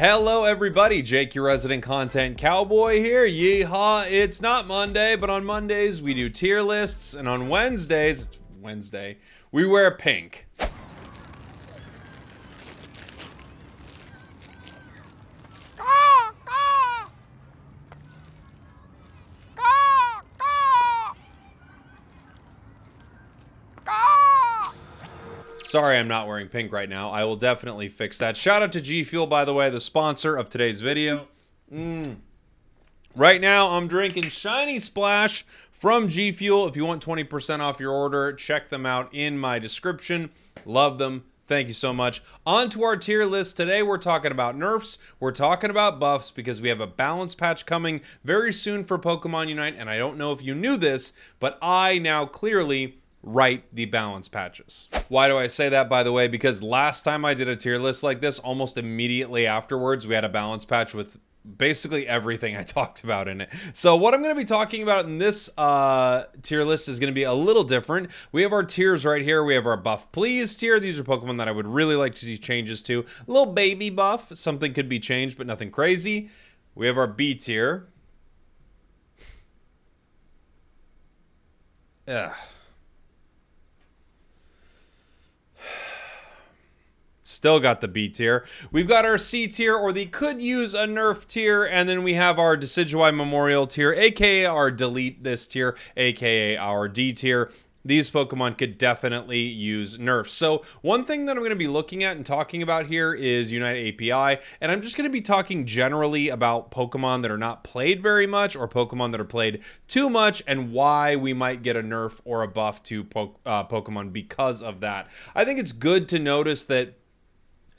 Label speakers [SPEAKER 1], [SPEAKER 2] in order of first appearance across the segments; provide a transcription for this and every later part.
[SPEAKER 1] Hello everybody, Jake your resident content cowboy here. Yeehaw, it's not Monday, but on Mondays we do tier lists, and on Wednesdays, it's Wednesday, we wear pink. Sorry I'm not wearing pink right now. I will definitely fix that. Shout out to G Fuel, by the way, the sponsor of today's video. Right now, I'm drinking Shiny Splash from G Fuel. If you want 20% off your order, check them out in my description. Love them. Thank you so much. On to our tier list. Today, we're talking about nerfs. We're talking about buffs because we have a balance patch coming very soon for Pokemon Unite. And I don't know if you knew this, but I now clearly write the balance patches. Why do I say that, by the way? Because last time I did a tier list like this, almost immediately afterwards, we had a balance patch with basically everything I talked about in it. So what I'm going to be talking about in this tier list is going to be a little different. We have our tiers right here. We have our buff please tier. These are Pokemon that I would really like to see changes to. A little baby buff. Something could be changed, but nothing crazy. We have our B tier. Ugh. Still got the B tier. We've got our C tier, or the could use a nerf tier, and then we have our Decidueye Memorial tier, aka our delete this tier, aka our D tier. These Pokemon could definitely use nerfs. So one thing that I'm going to be looking at and talking about here is Unite API, and I'm just going to be talking generally about Pokemon that are not played very much or Pokemon that are played too much and why we might get a nerf or a buff to Pokemon because of that. I think it's good to notice that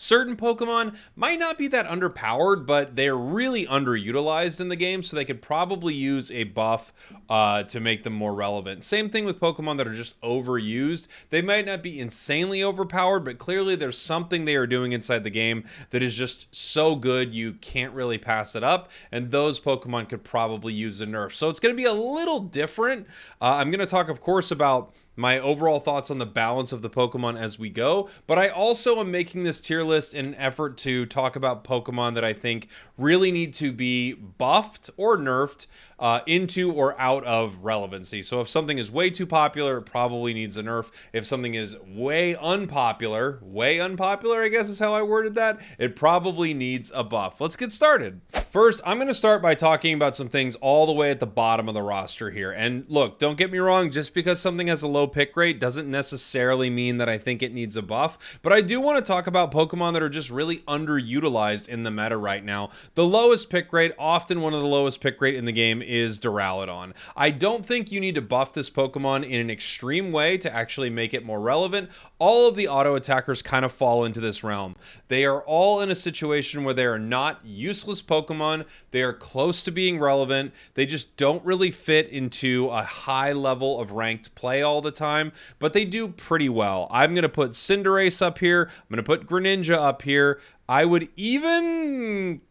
[SPEAKER 1] certain Pokemon might not be that underpowered, but they're really underutilized in the game, so they could probably use a buff to make them more relevant. Same thing with Pokemon that are just overused. They might not be insanely overpowered, but clearly there's something they are doing inside the game that is just so good you can't really pass it up, and those Pokemon could probably use a nerf. So it's going to be a little different. I'm going to talk, of course, about my overall thoughts on the balance of the Pokemon as we go, but I also am making this tier list in an effort to talk about Pokemon that I think really need to be buffed or nerfed into or out of relevancy. So if something is way too popular, it probably needs a nerf. If something is way unpopular, I guess is how I worded that, it probably needs a buff. Let's get started. First, I'm going to start by talking about some things all the way at the bottom of the roster here. And look, don't get me wrong, just because something has a low pick rate doesn't necessarily mean that I think it needs a buff, but I do want to talk about Pokemon that are just really underutilized in the meta right now. The lowest pick rate, often one of the lowest pick rate in the game, is Duraludon. I don't think you need to buff this Pokemon in an extreme way to actually make it more relevant. All of the auto attackers kind of fall into this realm. They are all in a situation where they are not useless Pokemon. They are close to being relevant. They just don't really fit into a high level of ranked play all the time, but they do pretty well. I'm going to put Cinderace up here. I'm going to put Greninja up here. I would even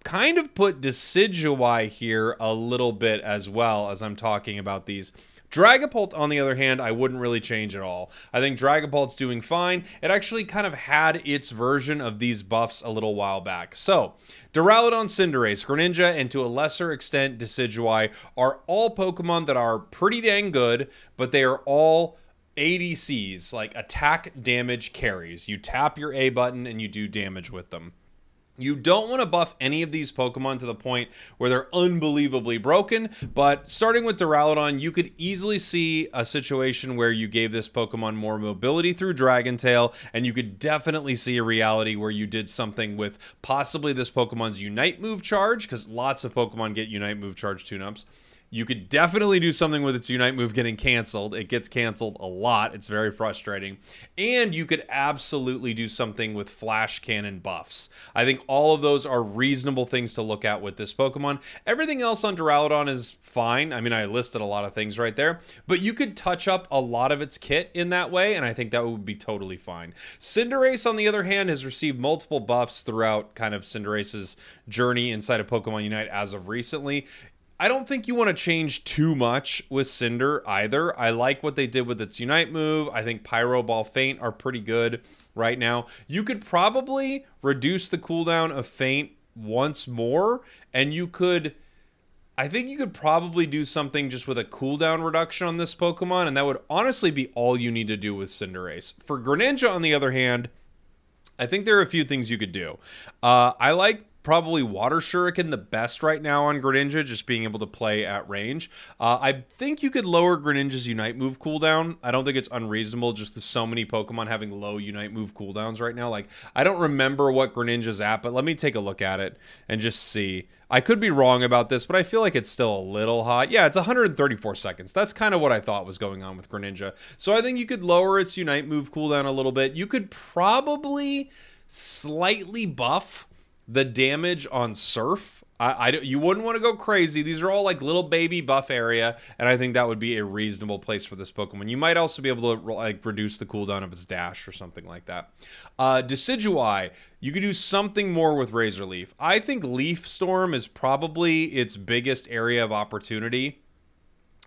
[SPEAKER 1] kind of put Decidueye here a little bit as well as I'm talking about these. Dragapult, on the other hand, I wouldn't really change at all. I think Dragapult's doing fine. It actually kind of had its version of these buffs a little while back. So, Duraludon, Cinderace, Greninja, and to a lesser extent Decidueye are all Pokemon that are pretty dang good, but they are all ADCs, like attack damage carries. You tap your A button and you do damage with them. You don't want to buff any of these Pokemon to the point where they're unbelievably broken, but starting with Duraludon, you could easily see a situation where you gave this Pokemon more mobility through Dragon Tail, and you could definitely see a reality where you did something with possibly this Pokemon's Unite move charge, because lots of Pokemon get Unite move charge tune-ups. You could definitely do something with its Unite move getting canceled. It gets canceled a lot. It's very frustrating. And you could absolutely do something with Flash Cannon buffs. I think all of those are reasonable things to look at with this Pokemon. Everything else on Duraludon is fine. I mean, I listed a lot of things right there, but you could touch up a lot of its kit in that way, and I think that would be totally fine. Cinderace, on the other hand, has received multiple buffs throughout kind of Cinderace's journey inside of Pokemon Unite as of recently. I don't think you want to change too much with Cinder either. I like what they did with its Unite move. I think Pyro Ball Feint are pretty good right now. You could probably reduce the cooldown of Feint once more, and I think you could probably do something just with a cooldown reduction on this Pokemon, and that would honestly be all you need to do with Cinderace. For Greninja, on the other hand, I think there are a few things you could do. I like probably Water Shuriken the best right now on Greninja, just being able to play at range. I think you could lower Greninja's Unite move cooldown. I don't think it's unreasonable just with so many Pokemon having low Unite move cooldowns right now. Like, I don't remember what Greninja's at, but let me take a look at it and just see. I could be wrong about this, but I feel like it's still a little hot. Yeah, it's 134 seconds. That's kind of what I thought was going on with Greninja. So I think you could lower its Unite move cooldown a little bit. You could probably slightly buff the damage on Surf. You wouldn't want to go crazy. These are all like little baby buff area, and I think that would be a reasonable place for this Pokemon. You might also be able to like reduce the cooldown of its dash or something like that. Decidueye, you could do something more with Razor Leaf. I think Leaf Storm is probably its biggest area of opportunity.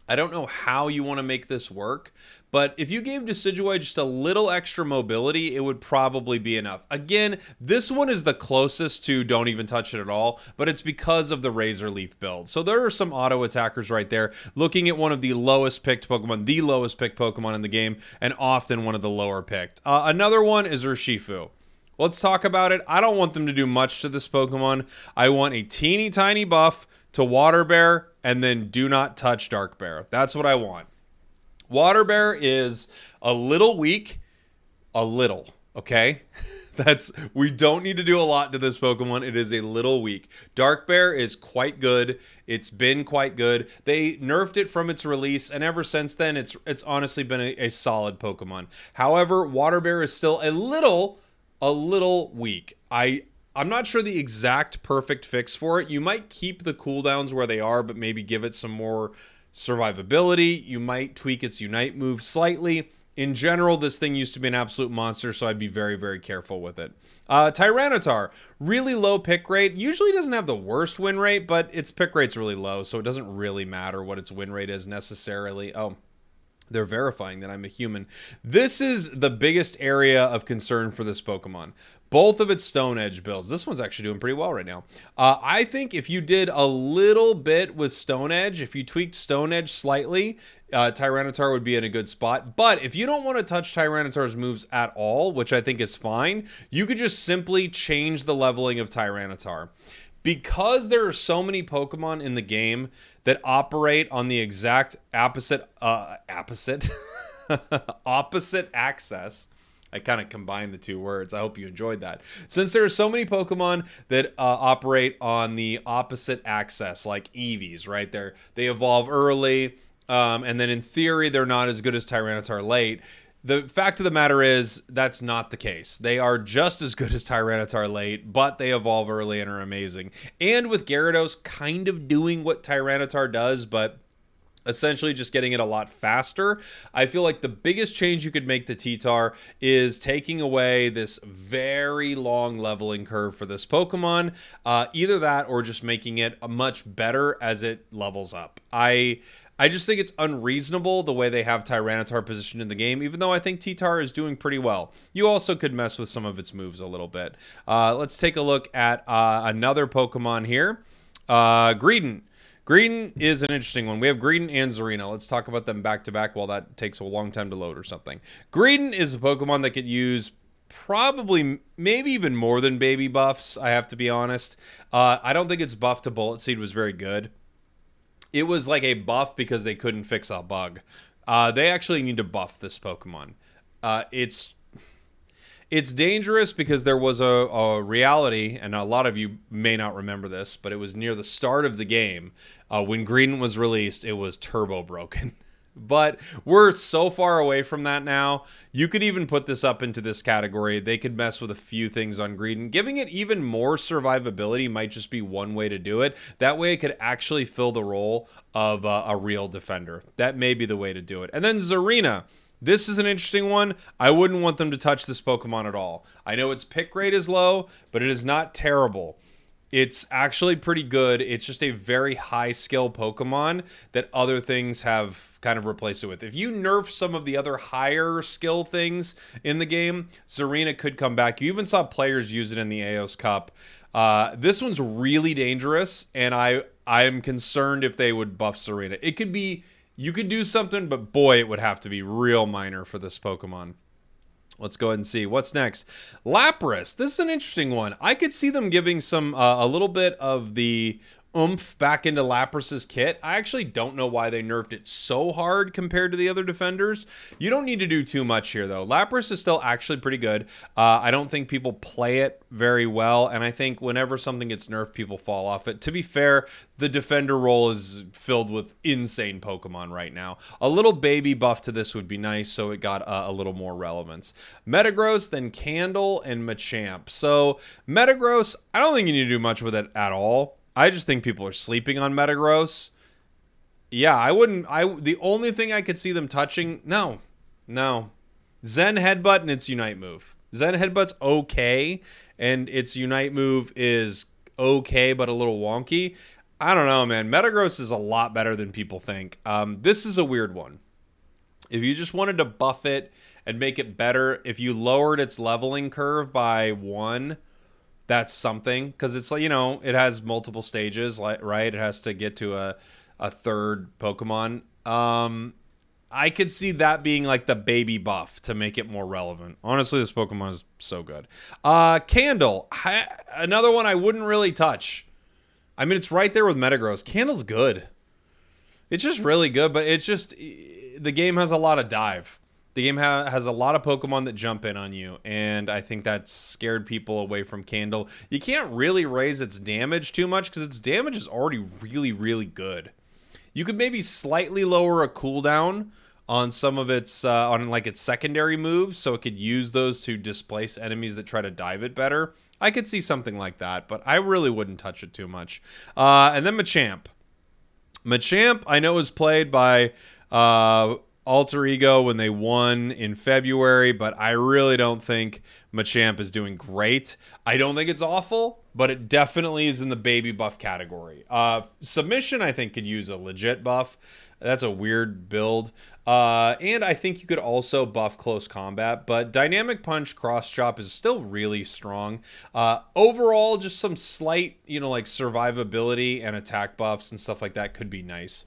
[SPEAKER 1] I don't know how you want to make this work, but if you gave Decidueye just a little extra mobility, it would probably be enough. Again, this one is the closest to don't even touch it at all, but it's because of the Razor Leaf build. So there are some auto attackers right there, looking at one of the lowest picked Pokemon, the lowest picked Pokemon in the game, and often one of the lower picked. Another one is Urshifu. Let's talk about it. I don't want them to do much to this Pokemon. I want a teeny tiny buff to Water Bear, and then do not touch Dark Bear. That's what I want. Water Bear is a little weak. A little, okay? We don't need to do a lot to this Pokemon. It is a little weak. Dark Bear is quite good. It's been quite good. They nerfed it from its release, and ever since then, it's honestly been a solid Pokemon. However, Water Bear is still a little weak. I'm not sure the exact perfect fix for it. You might keep the cooldowns where they are, but maybe give it some more survivability. You might tweak its Unite move slightly. In general, this thing used to be an absolute monster, so I'd be very, very careful with it. Tyranitar, really low pick rate. Usually doesn't have the worst win rate, but its pick rate's really low, so it doesn't really matter what its win rate is necessarily. Oh, they're verifying that I'm a human. This is the biggest area of concern for this Pokemon. Both of its Stone Edge builds. This one's actually doing pretty well right now. I think if you did a little bit with Stone Edge, if you tweaked Stone Edge slightly, Tyranitar would be in a good spot. But if you don't want to touch Tyranitar's moves at all, which I think is fine, you could just simply change the leveling of Tyranitar. Because there are so many Pokemon in the game that operate on the exact opposite axis. I kind of combined the two words. I hope you enjoyed that. Since there are so many Pokemon that operate on the opposite axis, like Eevees, right? They evolve early, and then in theory, they're not as good as Tyranitar late. The fact of the matter is, that's not the case. They are just as good as Tyranitar late, but they evolve early and are amazing. And with Gyarados kind of doing what Tyranitar does, but essentially just getting it a lot faster, I feel like the biggest change you could make to T-Tar is taking away this very long leveling curve for this Pokemon. Either that or just making it much better as it levels up. I just think it's unreasonable the way they have Tyranitar positioned in the game, even though I think T-Tar is doing pretty well. You also could mess with some of its moves a little bit. Let's take a look at another Pokemon here. Greedent. Greedent is an interesting one. We have Greedent and Zarina. Let's talk about them back to back while that takes a long time to load or something. Greedent is a Pokemon that could use probably maybe even more than baby buffs, I have to be honest. I don't think its buff to Bullet Seed was very good. It was like a buff because they couldn't fix a bug. They actually need to buff this Pokemon. It's dangerous because there was a reality, and a lot of you may not remember this, but it was near the start of the game. When Greedent was released, it was turbo broken. But we're so far away from that now. You could even put this up into this category. They could mess with a few things on Greedent. Giving it even more survivability might just be one way to do it. That way it could actually fill the role of a real defender. That may be the way to do it. And then Zarina. This is an interesting one. I wouldn't want them to touch this Pokemon at all. I know its pick rate is low, but it is not terrible. It's actually pretty good. It's just a very high skill Pokemon that other things have kind of replaced it with. If you nerf some of the other higher skill things in the game, Zarina could come back. You even saw players use it in the AOS Cup. This one's really dangerous, and I am concerned if they would buff Zarina. It could be, you could do something, but boy, it would have to be real minor for this Pokemon. Let's go ahead and see what's next. Lapras. This is an interesting one. I could see them giving some a little bit of the oomph back into Lapras's kit. I actually don't know why they nerfed it so hard compared to the other defenders. You don't need to do too much here, though. Lapras is still actually pretty good. I don't think people play it very well, and I think whenever something gets nerfed, people fall off it. To be fair, the defender role is filled with insane Pokemon right now. A little baby buff to this would be nice, so it got a little more relevance. Metagross, then Candle, and Machamp. So Metagross, I don't think you need to do much with it at all. I just think people are sleeping on Metagross. Yeah, I wouldn't. The only thing I could see them touching, no. Zen Headbutt and its Unite move. Zen Headbutt's okay, and its Unite move is okay, but a little wonky. I don't know, man. Metagross is a lot better than people think. This is a weird one. If you just wanted to buff it and make it better, if you lowered its leveling curve by 1, that's something, because it's like, you know, it has multiple stages, right? It has to get to a third Pokemon. I could see that being like the baby buff to make it more relevant. Honestly, this Pokemon is so good. Candle, another one I wouldn't really touch. I mean, it's right there with Metagross. Candle's good. It's just really good, but it's just, the game has a lot of dive. The game has a lot of Pokemon that jump in on you, and I think that scared people away from Candle. You can't really raise its damage too much because its damage is already really, really good. You could maybe slightly lower a cooldown on some of its, on like its secondary moves, so it could use those to displace enemies that try to dive it better. I could see something like that, but I really wouldn't touch it too much. And then Machamp. Machamp, I know, was played by Alter Ego when they won in February, but I really don't think Machamp is doing great. I don't think it's awful, but it definitely is in the baby buff category. Submission, I think, could use a legit buff. That's a weird build. And I think you could also buff close combat, but Dynamic Punch, Cross Chop is still really strong. Overall, just some slight, you know, like survivability and attack buffs and stuff like that could be nice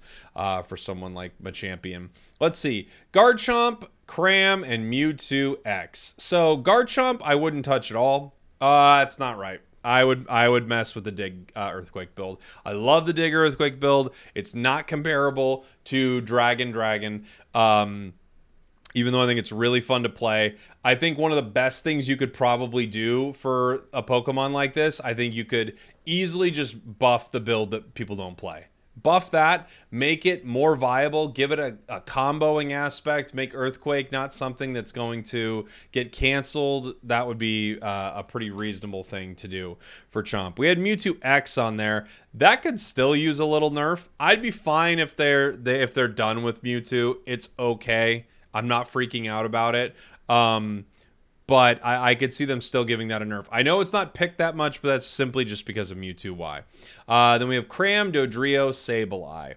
[SPEAKER 1] for someone like Machampion. Let's see. Garchomp, Cram, and Mewtwo X. So Garchomp, I wouldn't touch at all. It's not right. I would mess with the Dig Earthquake build. I love the Dig Earthquake build. It's not comparable to Dragon, even though I think it's really fun to play. I think one of the best things you could probably do for a Pokemon like this, I think you could easily just buff the build that people don't play. Buff that, make it more viable, give it a comboing aspect, make Earthquake not something that's going to get canceled. That would be a pretty reasonable thing to do for Chomp. We had Mewtwo X on there. That could still use a little nerf. I'd be fine if they're done with Mewtwo. It's okay. I'm not freaking out about it. But I could see them still giving that a nerf. I know it's not picked that much, but that's simply just because of Mewtwo Y. Then we have Cram, Dodrio, Sableye.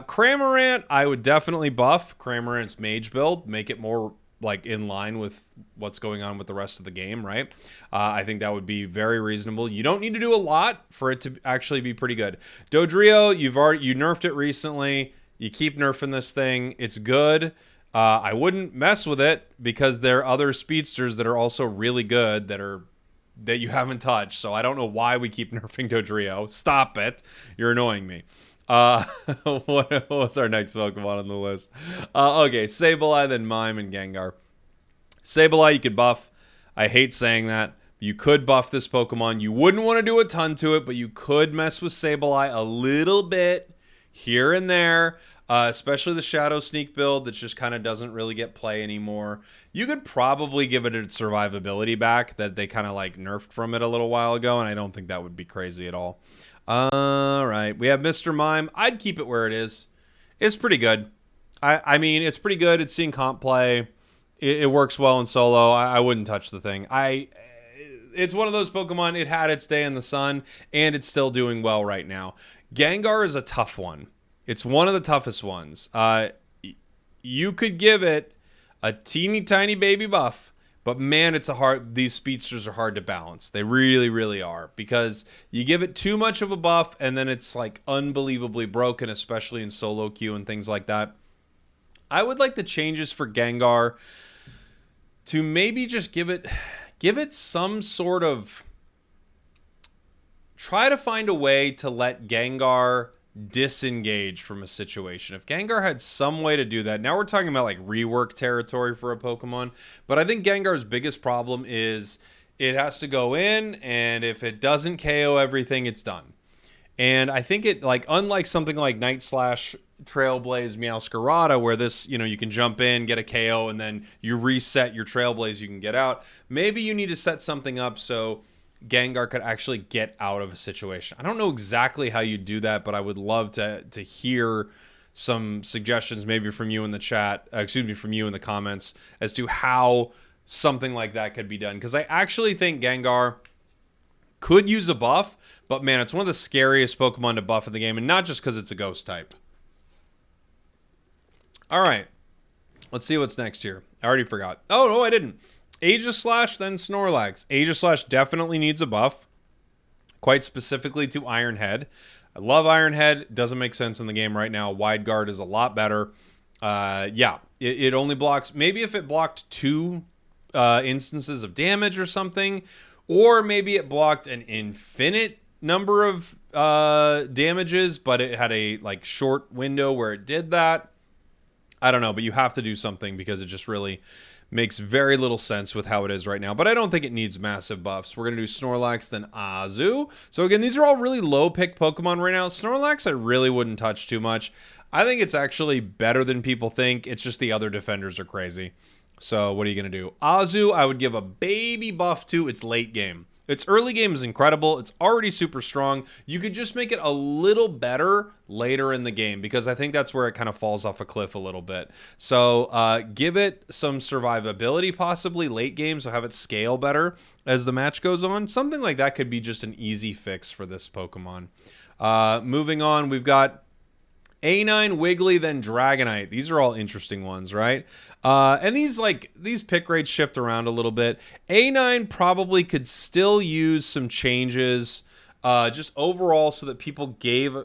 [SPEAKER 1] Cramorant, I would definitely buff Cramorant's Mage build, make it more like in line with what's going on with the rest of the game, right? I think that would be very reasonable. You don't need to do a lot for it to actually be pretty good. Dodrio, you nerfed it recently. You keep nerfing this thing. It's good. I wouldn't mess with it because there are other speedsters that are also really good that you haven't touched. So I don't know why we keep nerfing Dodrio. Stop it. You're annoying me. What was our next Pokemon on the list? Okay, Sableye, then Mime, and Gengar. Sableye you could buff. I hate saying that. You could buff this Pokemon. You wouldn't want to do a ton to it, but you could mess with Sableye a little bit here and there. Especially the Shadow Sneak build that just kind of doesn't really get play anymore. You could probably give it its survivability back that they kind of like nerfed from it a little while ago, and I don't think that would be crazy at all. All right, we have Mr. Mime. I'd keep it where it is. It's pretty good. I mean, it's pretty good. It's seen comp play. It works well in solo. I wouldn't touch the thing. it's one of those Pokemon, it had its day in the sun, and it's still doing well right now. Gengar is a tough one. It's one of the toughest ones. You could give it a teeny tiny baby buff, but man, these speedsters are hard to balance. They really, really are, because you give it too much of a buff, and then it's like unbelievably broken, especially in solo queue and things like that. I would like the changes for Gengar to maybe just give it some sort of, try to find a way to let Gengar disengage from a situation. If Gengar had some way to do that, now we're talking about like rework territory for a Pokemon, but I think Gengar's biggest problem is it has to go in, and if it doesn't KO everything, it's done. And I think it, like, unlike something like Night Slash, Trailblaze, Meowscarada, where this, you can jump in, get a KO, and then you reset your Trailblaze, you can get out. Maybe you need to set something up so Gengar could actually get out of a situation. I don't know exactly how you do that, but I would love to hear some suggestions, maybe from you in the chat, from you in the comments, as to how something like that could be done. Because I actually think Gengar could use a buff, but man, it's one of the scariest Pokemon to buff in the game, and not just because it's a ghost type. All right, let's see what's next here. I already forgot. Oh, no, I didn't. Aegislash, then Snorlax. Aegislash definitely needs a buff, quite specifically to Iron Head. I love Iron Head. Doesn't make sense in the game right now. Wide Guard is a lot better. Yeah, it only blocks, maybe if it blocked 2 instances of damage or something, or maybe it blocked an infinite number of damages, but it had a like short window where it did that. I don't know, but you have to do something, because it just really makes very little sense with how it is right now. But I don't think it needs massive buffs. We're going to do Snorlax, then Azu. So again, these are all really low-picked Pokemon right now. Snorlax I really wouldn't touch too much. I think it's actually better than people think. It's just the other defenders are crazy. So what are you going to do? Azu, I would give a baby buff to. Its late game. Its early game is incredible. It's already super strong. You could just make it a little better later in the game, because I think that's where it kind of falls off a cliff a little bit. So give it some survivability possibly late game, so have it scale better as the match goes on. Something like that could be just an easy fix for this Pokemon. Moving on, we've got A9, Wiggly, then Dragonite. These are all interesting ones, right? And these pick rates shift around a little bit. A9 probably could still use some changes just overall, so that people gave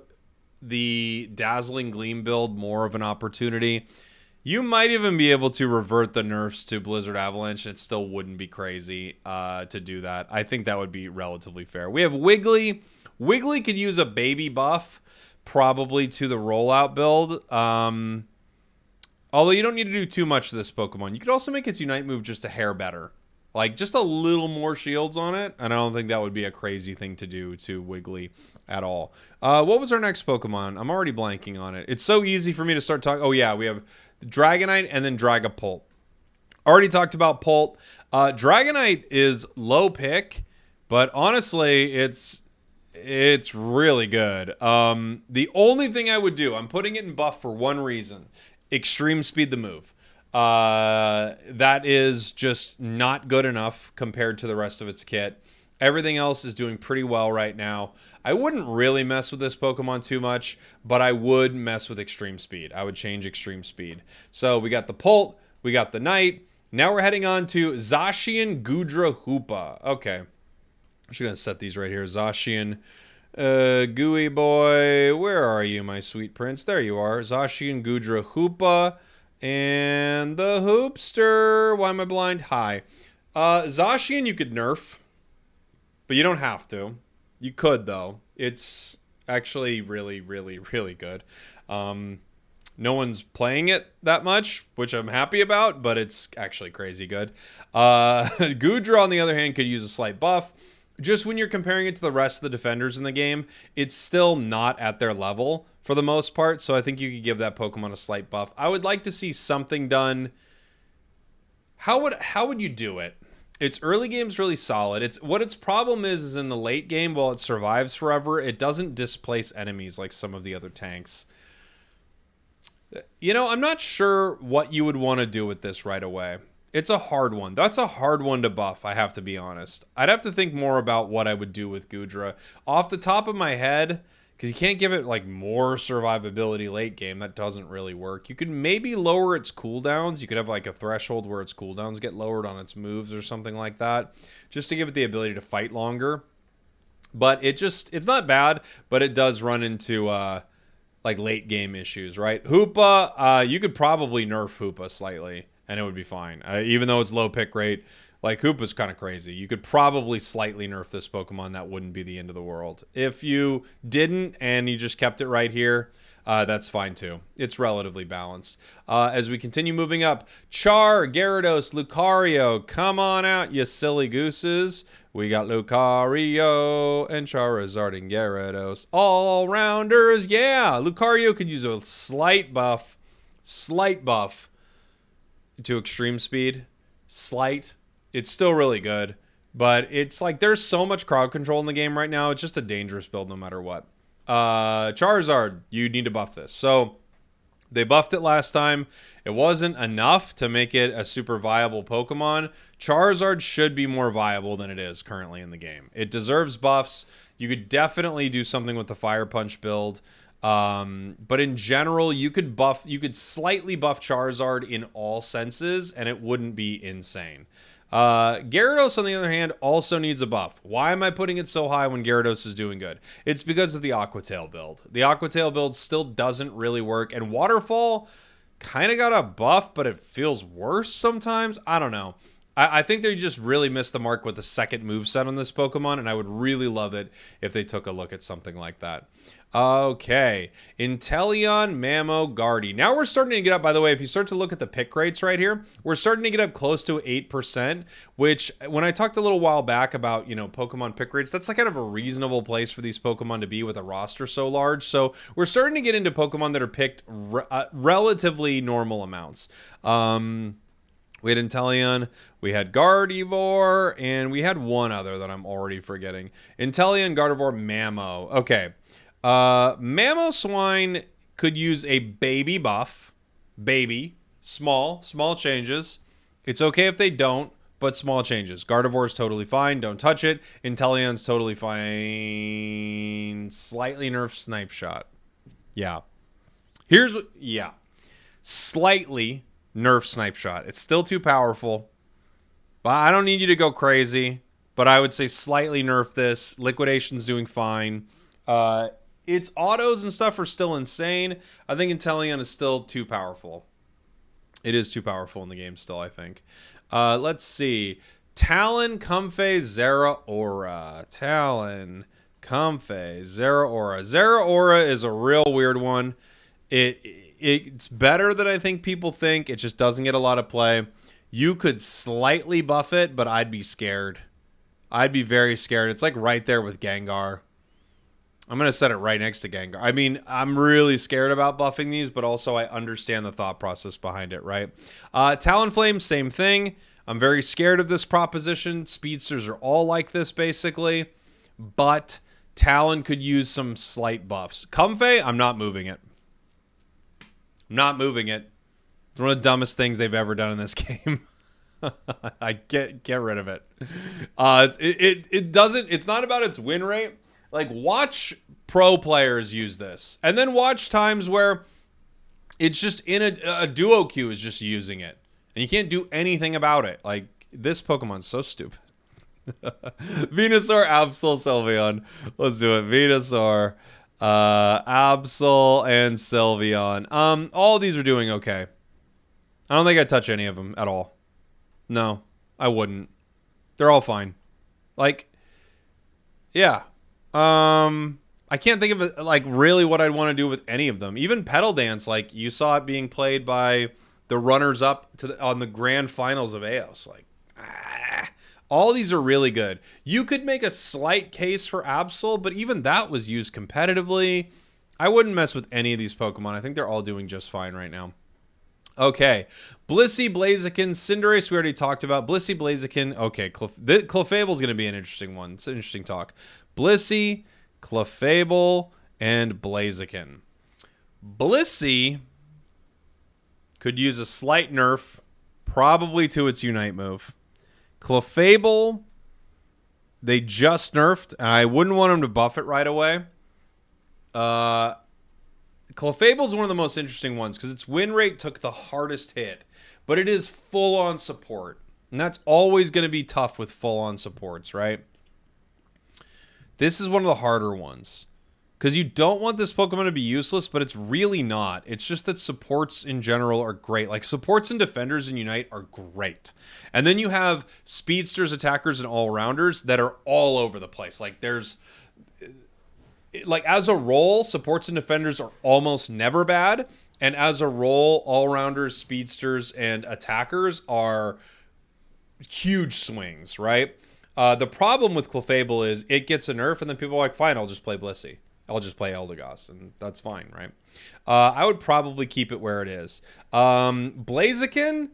[SPEAKER 1] the Dazzling Gleam build more of an opportunity. You might even be able to revert the nerfs to Blizzard Avalanche, and it still wouldn't be crazy to do that. I think that would be relatively fair. We have Wiggly. Wiggly could use a baby buff, probably to the rollout build. Although you don't need to do too much to this Pokemon. You could also make its Unite move just a hair better. Like, just a little more shields on it. And I don't think that would be a crazy thing to do to Wiggly at all. What was our next Pokemon? I'm already blanking on it. It's so easy for me to start talking. Oh, yeah, we have Dragonite and then Dragapult. Already talked about Pult. Dragonite is low pick, but honestly, it's really good. The only thing I would do, I'm putting it in buff for one reason. Extreme speed the move. That is just not good enough compared to the rest of its kit. Everything else is doing pretty well right now. I wouldn't really mess with this Pokemon too much, but I would mess with extreme speed. I would change extreme speed. So we got the Pult, we got the Knight. Now we're heading on to Zacian Gudra Hoopa. Okay. I'm just going to set these right here. Zacian Gooey Boy, where are you, my sweet prince? There you are. Zacian Gudra Hoopa. And the Hoopster. Why am I blind? Hi. Zacian you could nerf, but you don't have to. You could, though. It's actually really, really, really good. No one's playing it that much, which I'm happy about, but it's actually crazy good. Gudra, on the other hand, could use a slight buff. Just when you're comparing it to the rest of the defenders in the game, it's still not at their level for the most part, so I think you could give that Pokemon a slight buff. I would like to see something done. How would you do it? Its early game's really solid. What its problem is in the late game, while it survives forever, it doesn't displace enemies like some of the other tanks. You know, I'm not sure what you would want to do with this right away. It's a hard one. That's a hard one to buff, I have to be honest. I'd have to think more about what I would do with Goodra. Off the top of my head, because you can't give it like more survivability late game. That doesn't really work. You could maybe lower its cooldowns. You could have like a threshold where its cooldowns get lowered on its moves or something like that, just to give it the ability to fight longer. But it's not bad, but it does run into like late game issues, right? Hoopa, you could probably nerf Hoopa slightly and it would be fine. Even though it's low pick rate, like Hoopa's kind of crazy. You could probably slightly nerf this Pokemon. That wouldn't be the end of the world. If you didn't and you just kept it right here, that's fine too. It's relatively balanced. As we continue moving up, Char, Gyarados, Lucario, come on out, you silly gooses. We got Lucario and Charizard and Gyarados. All-rounders, yeah. Lucario could use a slight buff to extreme speed. Slight. It's still really good, but it's like there's so much crowd control in the game right now. It's just a dangerous build no matter what. Charizard, you need to buff this. So they buffed it last time. It wasn't enough to make it a super viable Pokemon. Charizard should be more viable than it is currently in the game. It deserves buffs. You could definitely do something with the Fire Punch build. But in general, you could slightly buff Charizard in all senses, and it wouldn't be insane. Gyarados, on the other hand, also needs a buff. Why am I putting it so high when Gyarados is doing good? It's because of the Aqua Tail build. The Aqua Tail build still doesn't really work, and Waterfall kind of got a buff, but it feels worse sometimes. I don't know. I think they just really missed the mark with the second moveset on this Pokemon, and I would really love it if they took a look at something like that. Okay, Inteleon, Mamo, Guardy. Now we're starting to get up, by the way, if you start to look at the pick rates right here, we're starting to get up close to 8%, which when I talked a little while back about, Pokemon pick rates, that's like kind of a reasonable place for these Pokemon to be with a roster so large. So we're starting to get into Pokemon that are picked relatively normal amounts. We had Inteleon, we had Gardevoir, and we had one other that I'm already forgetting. Inteleon, Gardevoir, Mamo. Okay. Mamoswine could use a baby buff. Baby. Small changes. It's okay if they don't, but small changes. Gardevoir is totally fine. Don't touch it. Inteleon's totally fine. Slightly nerfed Snipe Shot. Yeah. Slightly nerf Snipe Shot. It's still too powerful. But I don't need you to go crazy. But I would say slightly nerf this. Liquidation's doing fine. Its autos and stuff are still insane. I think Inteleon is still too powerful. It is too powerful in the game still, I think. Let's see. Talon, Comfey, Zeraora. Talon, Comfey, Zeraora. Zeraora is a real weird one. It's better than I think people think. It just doesn't get a lot of play. You could slightly buff it, but I'd be scared. I'd be very scared. It's like right there with Gengar. I'm going to set it right next to Gengar. I mean, I'm really scared about buffing these, but also I understand the thought process behind it, right? Talonflame, same thing. I'm very scared of this proposition. Speedsters are all like this, basically. But Talon could use some slight buffs. Comfey, I'm not moving it. I'm not moving it. It's one of the dumbest things they've ever done in this game. I get rid of it. It doesn't. It's not about its win rate. Like, watch pro players use this, and then watch times where it's just in a duo queue is just using it, and you can't do anything about it. Like, this Pokemon's so stupid. Venusaur, Absol, Sylveon. Let's do it. Venusaur, Absol, and Sylveon. All of these are doing okay. I don't think I'd touch any of them at all. No, I wouldn't. They're all fine. Like, yeah. I can't think of it, like, really what I'd want to do with any of them. Even Petal Dance, like, you saw it being played by the runners-up on the grand finals of Eos. Like, all these are really good. You could make a slight case for Absol, but even that was used competitively. I wouldn't mess with any of these Pokemon. I think they're all doing just fine right now. Okay, Blissey, Blaziken, Cinderace we already talked about. Blissey, Blaziken, okay, Clefable is going to be an interesting one. It's an interesting talk. Blissey, Clefable, and Blaziken. Blissey could use a slight nerf, probably to its Unite move. Clefable, they just nerfed, and I wouldn't want them to buff it right away. Clefable is one of the most interesting ones because its win rate took the hardest hit, but it is full-on support. And that's always going to be tough with full-on supports, right? This is one of the harder ones. Because you don't want this Pokemon to be useless, but it's really not. It's just that supports in general are great. Like, supports and defenders in Unite are great. And then you have speedsters, attackers, and all-rounders that are all over the place. Like, there's... Like, as a role, supports and defenders are almost never bad. And as a role, all-rounders, speedsters, and attackers are huge swings, right? The problem with Clefable is it gets a nerf, and then people are like, fine, I'll just play Blissey. I'll just play Eldegoss, and that's fine, right? I would probably keep it where it is. Blaziken,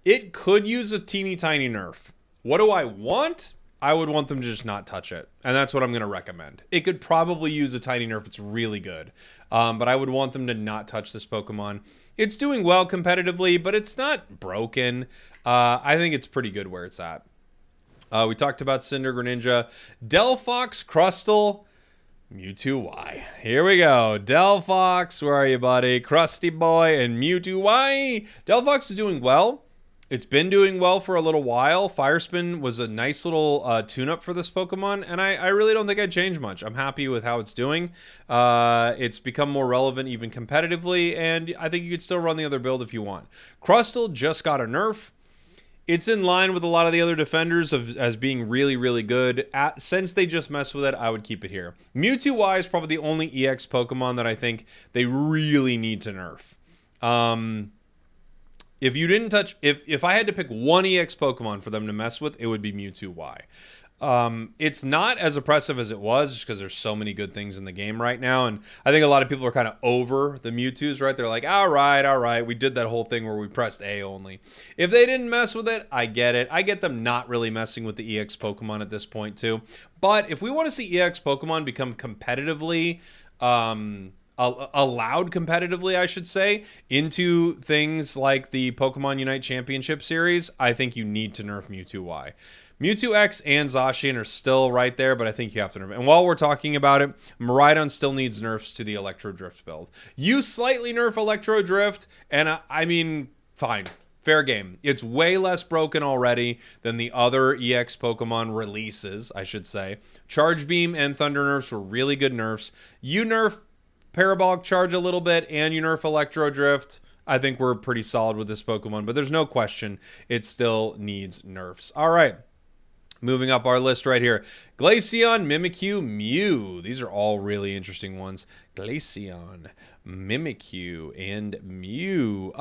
[SPEAKER 1] it could use a teeny tiny nerf. What do I want? I would want them to just not touch it, and that's what I'm going to recommend. It could probably use a tiny nerf. It's really good, but I would want them to not touch this Pokemon. It's doing well competitively, but it's not broken. I think it's pretty good where it's at. We talked about Cinder, Greninja, Delphox, Crustle, Mewtwo Y. Here we go. Delphox, where are you, buddy? Crusty Boy and Mewtwo Y. Delphox is doing well. It's been doing well for a little while. Fire Spin was a nice little tune-up for this Pokemon, and I really don't think I'd change much. I'm happy with how it's doing. It's become more relevant even competitively, and I think you could still run the other build if you want. Crustle just got a nerf. It's in line with a lot of the other defenders as being really, really good. Since they just messed with it, I would keep it here. Mewtwo Y is probably the only EX Pokemon that I think they really need to nerf. If you didn't touch... If I had to pick one EX Pokemon for them to mess with, it would be Mewtwo Y. It's not as oppressive as it was just because there's so many good things in the game right now. And I think a lot of people are kind of over the Mewtwo's, right? They're like, all right. We did that whole thing where we pressed A only. If they didn't mess with it, I get it. I get them not really messing with the EX Pokemon at this point too. But if we want to see EX Pokemon become competitively... allowed competitively, I should say, into things like the Pokemon Unite Championship Series, I think you need to nerf Mewtwo Y. Mewtwo X and Zacian are still right there, but I think you have to nerf it. And while we're talking about it, Miraidon still needs nerfs to the Electro Drift build. You slightly nerf Electro Drift, and I mean, fine. Fair game. It's way less broken already than the other EX Pokemon releases, I should say. Charge Beam and Thunder nerfs were really good nerfs. You nerf Parabolic Charge a little bit, and you nerf Electro Drift. I think we're pretty solid with this Pokemon, but there's no question it still needs nerfs. All right. Moving up our list right here. Glaceon, Mimikyu, Mew. These are all really interesting ones. Glaceon, Mimikyu, and Mew.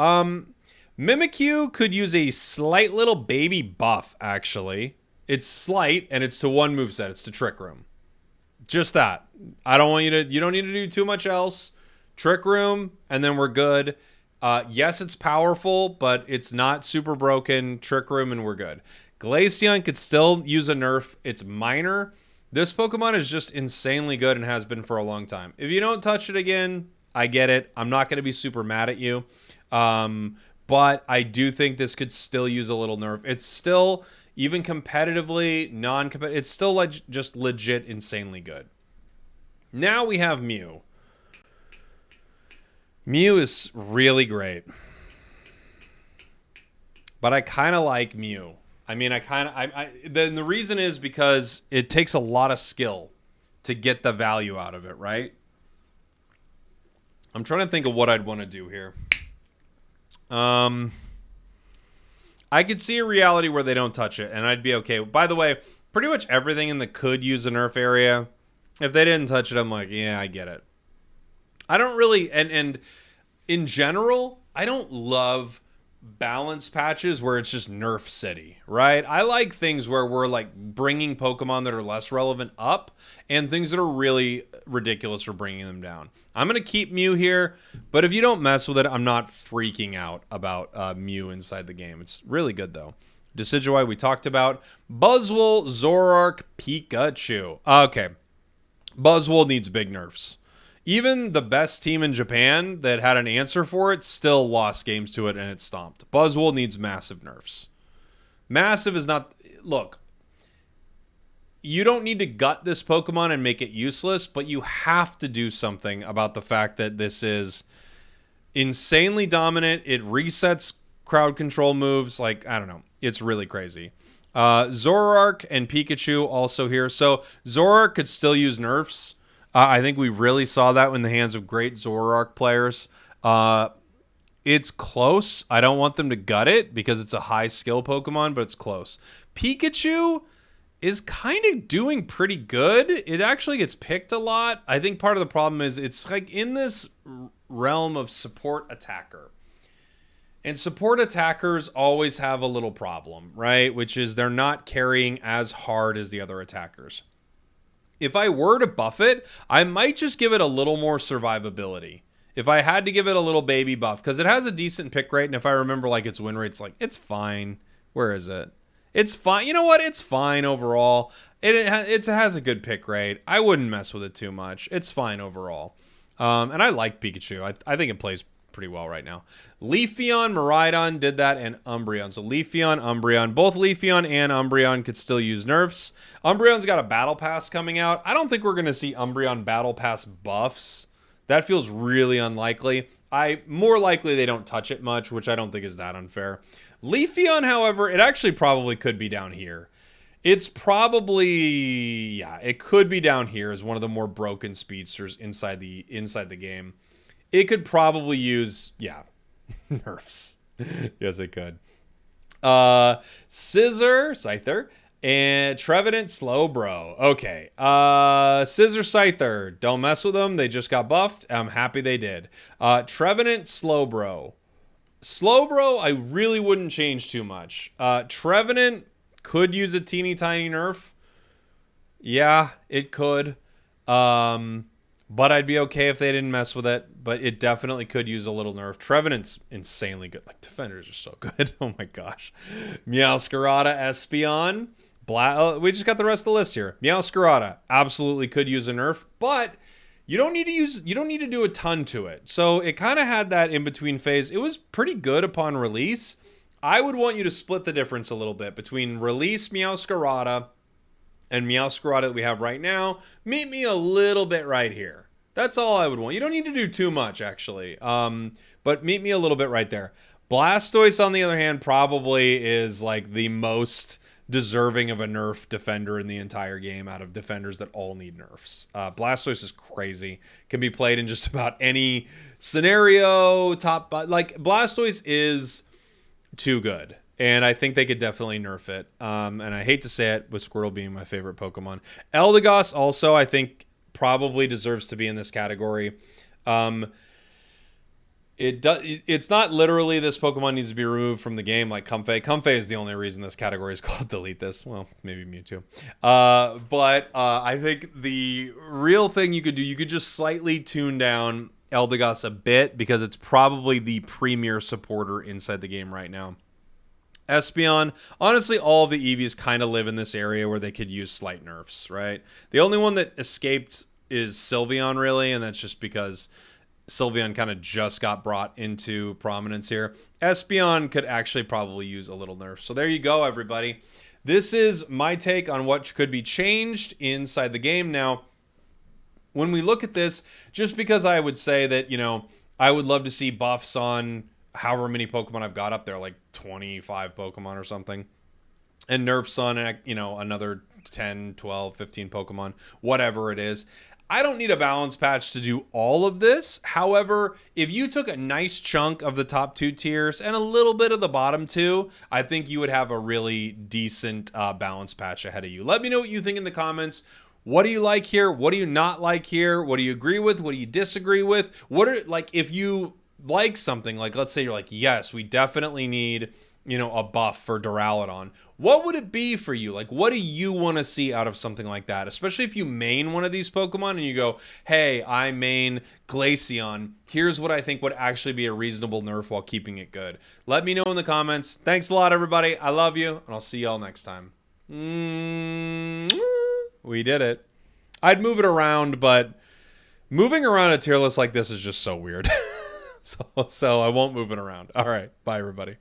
[SPEAKER 1] Mimikyu could use a slight little baby buff, actually. It's slight, and it's to one moveset. It's to Trick Room. Just that. I don't want you to... You don't need to do too much else. Trick Room, and then we're good. Yes, it's powerful, but it's not super broken. Trick Room, and we're good. Glaceon could still use a nerf. It's minor. This Pokemon is just insanely good and has been for a long time. If you don't touch it again, I get it. I'm not going to be super mad at you. But I do think this could still use a little nerf. It's still, even competitively, non-competitive, it's still just legit insanely good. Now we have Mew. Mew is really great. But I kind of like Mew. I mean, then the reason is because it takes a lot of skill to get the value out of it, right? I'm trying to think of what I'd want to do here. I could see a reality where they don't touch it, and I'd be okay. By the way, pretty much everything in the could use a nerf area, if they didn't touch it, I'm like, yeah, I get it. I don't really, and in general, I don't love balance patches where it's just nerf city, right? I like things where we're like bringing Pokemon that are less relevant up and things that are really ridiculous for bringing them down. I'm going to keep Mew here, but if you don't mess with it, I'm not freaking out about Mew inside the game. It's really good though. Decidueye we talked about. Bozwell, Zoroark, Pikachu. Okay. Bozwell needs big nerfs. Even the best team in Japan that had an answer for it still lost games to it and it stomped. Bozwell needs massive nerfs. Massive is not... Look, you don't need to gut this Pokemon and make it useless, but you have to do something about the fact that this is insanely dominant. It resets crowd control moves. Like, I don't know. It's really crazy. Zoroark and Pikachu also here. So Zoroark could still use nerfs. I think we really saw that in the hands of great Zoroark players. It's close. I don't want them to gut it because it's a high skill Pokemon, but it's close. Pikachu is kind of doing pretty good. It actually gets picked a lot. I think part of the problem is it's like in this realm of support attacker. And support attackers always have a little problem, right? Which is they're not carrying as hard as the other attackers. If I were to buff it, I might just give it a little more survivability. If I had to give it a little baby buff, because it has a decent pick rate, and if I remember like its win rate's like, it's fine. Where is it? It's fine. You know what? It's fine overall. It has a good pick rate. I wouldn't mess with it too much. It's fine overall. And I like Pikachu. I think it plays pretty well right now. Leafeon, Miraidon did that, and Umbreon. So Leafeon, Umbreon. Both Leafeon and Umbreon could still use nerfs. Umbreon's got a Battle Pass coming out. I don't think we're going to see Umbreon Battle Pass buffs. That feels really unlikely. More likely they don't touch it much, which I don't think is that unfair. Leafeon, however, it actually probably could be down here. It's probably, yeah, it could be down here as one of the more broken speedsters inside the game. It could probably use, yeah, nerfs. Yes, it could. Scyther, and Trevenant Slowbro. Okay. Scissor Scyther. Don't mess with them. They just got buffed. I'm happy they did. Trevenant Slowbro. Slowbro, I really wouldn't change too much. Trevenant could use a teeny tiny nerf. Yeah, it could. But I'd be okay if they didn't mess with it. But it definitely could use a little nerf. Trevenant's insanely good. Like, Defenders are so good. Oh my gosh. Meowscarada, Espeon. We just got the rest of the list here. Meowscarada absolutely could use a nerf, but you don't need to do a ton to it. So it kind of had that in-between phase. It was pretty good upon release. I would want you to split the difference a little bit between release Meowscarada and Meowscarada that we have right now. Meet me a little bit right here. That's all I would want. You don't need to do too much, actually. But meet me a little bit right there. Blastoise, on the other hand, probably is like the most deserving of a nerf defender in the entire game out of defenders that all need nerfs. Blastoise is crazy. Can be played in just about any scenario. Like, Blastoise is too good. And I think they could definitely nerf it. And I hate to say it, with Squirtle being my favorite Pokemon. Eldegoss also, I think, probably deserves to be in this category. It's not literally this Pokemon needs to be removed from the game like Comfey. Comfey is the only reason this category is called Delete This. Well, maybe Mewtwo. But I think the real thing you could do, you could just slightly tune down Eldegoss a bit because it's probably the premier supporter inside the game right now. Espeon, honestly, all of the Eevees kind of live in this area where they could use slight nerfs, right? The only one that escaped is Sylveon, really, and that's just because Sylveon kind of just got brought into prominence here. Espeon could actually probably use a little nerf. So there you go, everybody. This is my take on what could be changed inside the game. Now, when we look at this, just because I would say that, you know, I would love to see buffs on however many Pokemon I've got up there, like 25 Pokemon or something, and nerfs on, you know, another 10, 12, 15 Pokemon, whatever it is. I don't need a balance patch to do all of this. However, if you took a nice chunk of the top 2 tiers and a little bit of the bottom 2, I think you would have a really decent balance patch ahead of you. Let me know what you think in the comments. What do you like here? What do you not like here? What do you agree with? What do you disagree with? What are, like, if you like something, like let's say you're like, yes, we definitely need, you know, a buff for Duraludon. What would it be for you? Like, what do you want to see out of something like that? Especially if you main one of these Pokemon and you go, hey, I main Glaceon. Here's what I think would actually be a reasonable nerf while keeping it good. Let me know in the comments. Thanks a lot, everybody. I love you, and I'll see y'all next time. We did it. I'd move it around, but Moving around a tier list like this is just so weird. So I won't move it around. All right. Bye, everybody.